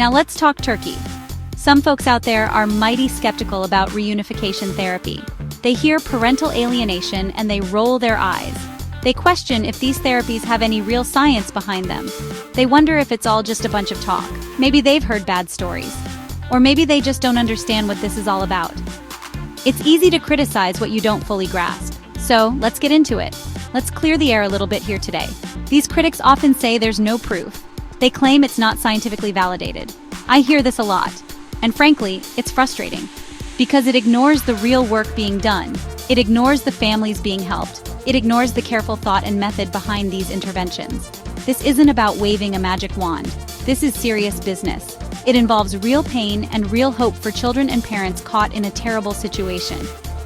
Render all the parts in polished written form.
Now let's talk Turkey. Some folks out there are mighty skeptical about reunification therapy. They hear parental alienation and they roll their eyes. They question if these therapies have any real science behind them. They wonder if it's all just a bunch of talk. Maybe they've heard bad stories. Or maybe they just don't understand what this is all about. It's easy to criticize what you don't fully grasp. So, let's get into it. Let's clear the air a little bit here today. These critics often say there's no proof. They claim it's not scientifically validated. I hear this a lot. And frankly, it's frustrating. Because it ignores the real work being done. It ignores the families being helped. It ignores the careful thought and method behind these interventions. This isn't about waving a magic wand. This is serious business. It involves real pain and real hope for children and parents caught in a terrible situation.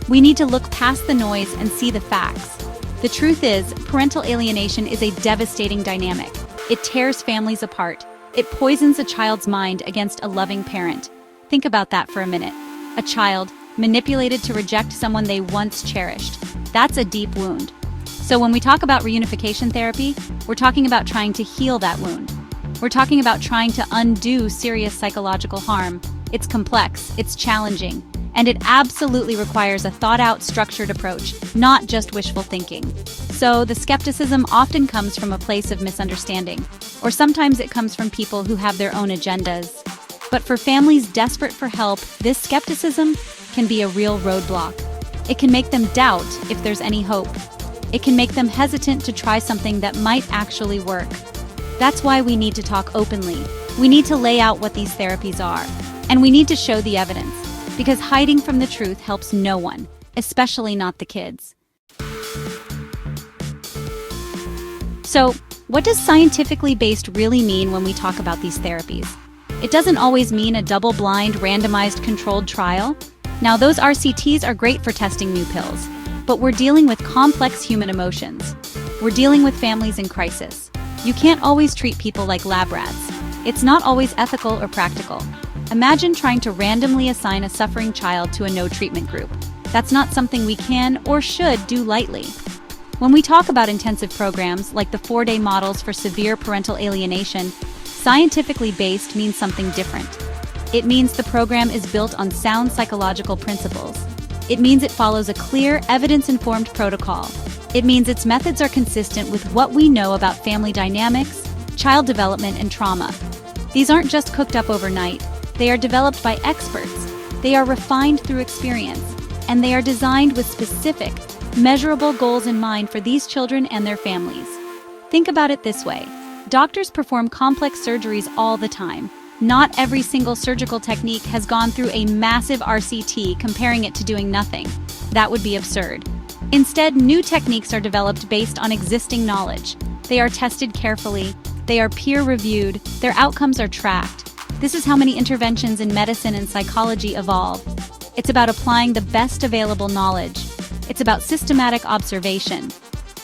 We need to look past the noise and see the facts. The truth is, parental alienation is a devastating dynamic. It tears families apart. It poisons a child's mind against a loving parent. Think about that for a minute. A child, manipulated to reject someone they once cherished. That's a deep wound. So when we talk about reunification therapy, we're talking about trying to heal that wound. We're talking about trying to undo serious psychological harm. It's complex, it's challenging, and it absolutely requires a thought-out, structured approach, not just wishful thinking. So the skepticism often comes from a place of misunderstanding, or sometimes it comes from people who have their own agendas. But for families desperate for help, this skepticism can be a real roadblock. It can make them doubt if there's any hope. It can make them hesitant to try something that might actually work. That's why we need to talk openly. We need to lay out what these therapies are. And we need to show the evidence. Because hiding from the truth helps no one, especially not the kids. So, what does scientifically based really mean when we talk about these therapies? It doesn't always mean a double-blind, randomized, controlled trial. Now, those RCTs are great for testing new pills, but we're dealing with complex human emotions. We're dealing with families in crisis. You can't always treat people like lab rats. It's not always ethical or practical. Imagine trying to randomly assign a suffering child to a no-treatment group. That's not something we can or should do lightly. When we talk about intensive programs like the 4-day models for severe parental alienation, scientifically based means something different. It means the program is built on sound psychological principles. It means it follows a clear, evidence-informed protocol. It means its methods are consistent with what we know about family dynamics, child development, and trauma. These aren't just cooked up overnight. They are developed by experts. They are refined through experience. And they are designed with specific, measurable goals in mind for these children and their families. Think about it this way. Doctors perform complex surgeries all the time. Not every single surgical technique has gone through a massive RCT comparing it to doing nothing. That would be absurd. Instead, new techniques are developed based on existing knowledge. They are tested carefully, they are peer-reviewed, their outcomes are tracked. This is how many interventions in medicine and psychology evolve. It's about applying the best available knowledge. It's about systematic observation.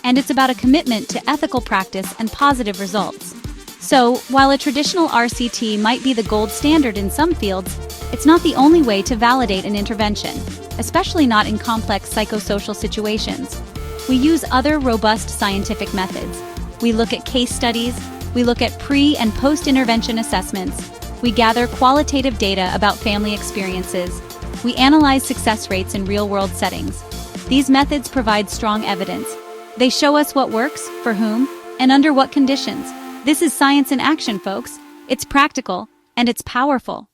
And it's about a commitment to ethical practice and positive results. So, while a traditional RCT might be the gold standard in some fields, it's not the only way to validate an intervention, especially not in complex psychosocial situations. We use other robust scientific methods. We look at case studies, we look at pre- and post-intervention assessments, we gather qualitative data about family experiences, we analyze success rates in real-world settings. These methods provide strong evidence. They show us what works, for whom, and under what conditions. This is science in action, folks. It's practical, and it's powerful.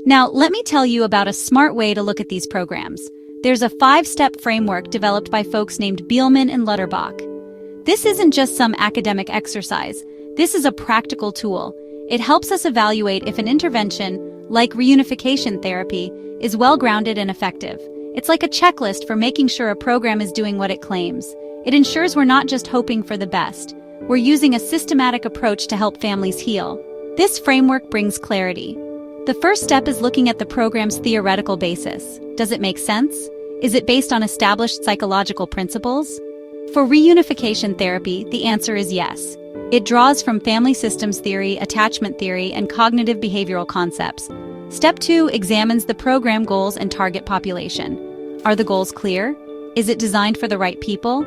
Now, let me tell you about a smart way to look at these programs. There's a 5-step framework developed by folks named Bielman and Lutterbach. This isn't just some academic exercise. This is a practical tool. It helps us evaluate if an intervention, like reunification therapy, is well-grounded and effective. It's like a checklist for making sure a program is doing what it claims. It ensures we're not just hoping for the best. We're using a systematic approach to help families heal. This framework brings clarity. The first step is looking at the program's theoretical basis. Does it make sense? Is it based on established psychological principles? For reunification therapy, the answer is yes. It draws from family systems theory, attachment theory, and cognitive behavioral concepts. Step 2 examines the program goals and target population. Are the goals clear? Is it designed for the right people?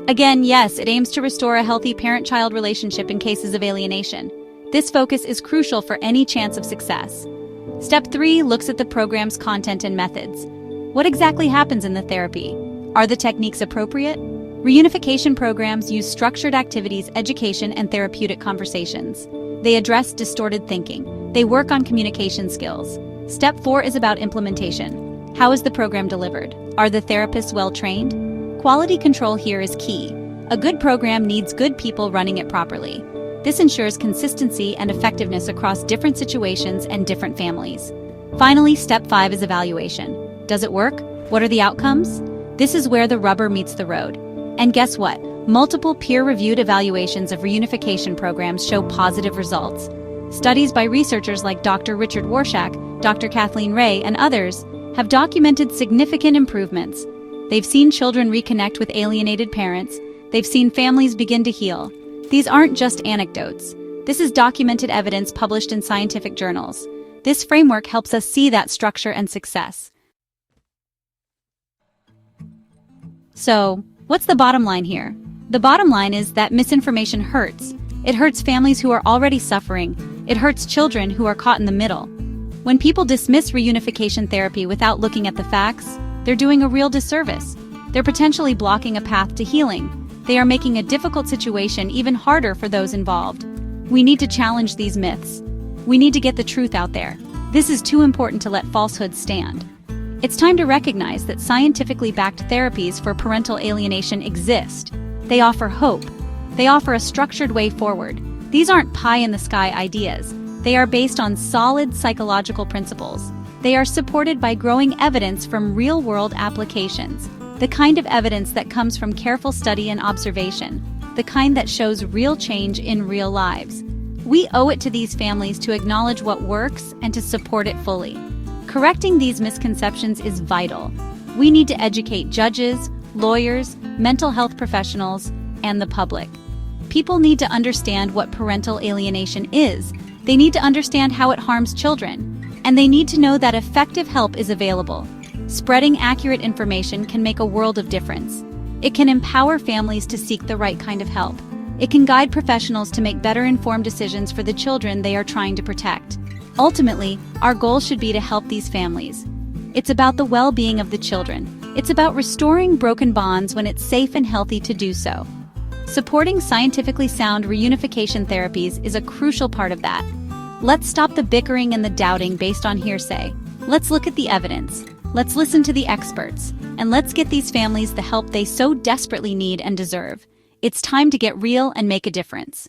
Again, yes, it aims to restore a healthy parent-child relationship in cases of alienation. This focus is crucial for any chance of success. Step 3 looks at the program's content and methods. What exactly happens in the therapy? Are the techniques appropriate? Reunification programs use structured activities, education, and therapeutic conversations. They address distorted thinking. They work on communication skills. Step 4 is about implementation. How is the program delivered? Are the therapists well trained? Quality control here is key. A good program needs good people running it properly. This ensures consistency and effectiveness across different situations and different families. Finally, step 5 is evaluation. Does it work? What are the outcomes? This is where the rubber meets the road. And guess what? Multiple peer-reviewed evaluations of reunification programs show positive results. Studies by researchers like Dr. Richard Warshak, Dr. Kathleen Ray, and others have documented significant improvements. They've seen children reconnect with alienated parents. They've seen families begin to heal. These aren't just anecdotes. This is documented evidence published in scientific journals. This framework helps us see that structure and success. So, what's the bottom line here? The bottom line is that misinformation hurts. It hurts families who are already suffering. It hurts children who are caught in the middle. When people dismiss reunification therapy without looking at the facts, they're doing a real disservice. They're potentially blocking a path to healing. They are making a difficult situation even harder for those involved. We need to challenge these myths. We need to get the truth out there. This is too important to let falsehoods stand. It's time to recognize that scientifically backed therapies for parental alienation exist. They offer hope. They offer a structured way forward. These aren't pie-in-the-sky ideas. They are based on solid psychological principles. They are supported by growing evidence from real-world applications, the kind of evidence that comes from careful study and observation, the kind that shows real change in real lives. We owe it to these families to acknowledge what works and to support it fully. Correcting these misconceptions is vital. We need to educate judges, lawyers, mental health professionals, and the public. People need to understand what parental alienation is. They need to understand how it harms children. And they need to know that effective help is available. Spreading accurate information can make a world of difference. It can empower families to seek the right kind of help. It can guide professionals to make better informed decisions for the children they are trying to protect. Ultimately, our goal should be to help these families. It's about the well-being of the children. It's about restoring broken bonds when it's safe and healthy to do so. Supporting scientifically sound reunification therapies is a crucial part of that. Let's stop the bickering and the doubting based on hearsay. Let's look at the evidence. Let's listen to the experts. And let's get these families the help they so desperately need and deserve. It's time to get real and make a difference.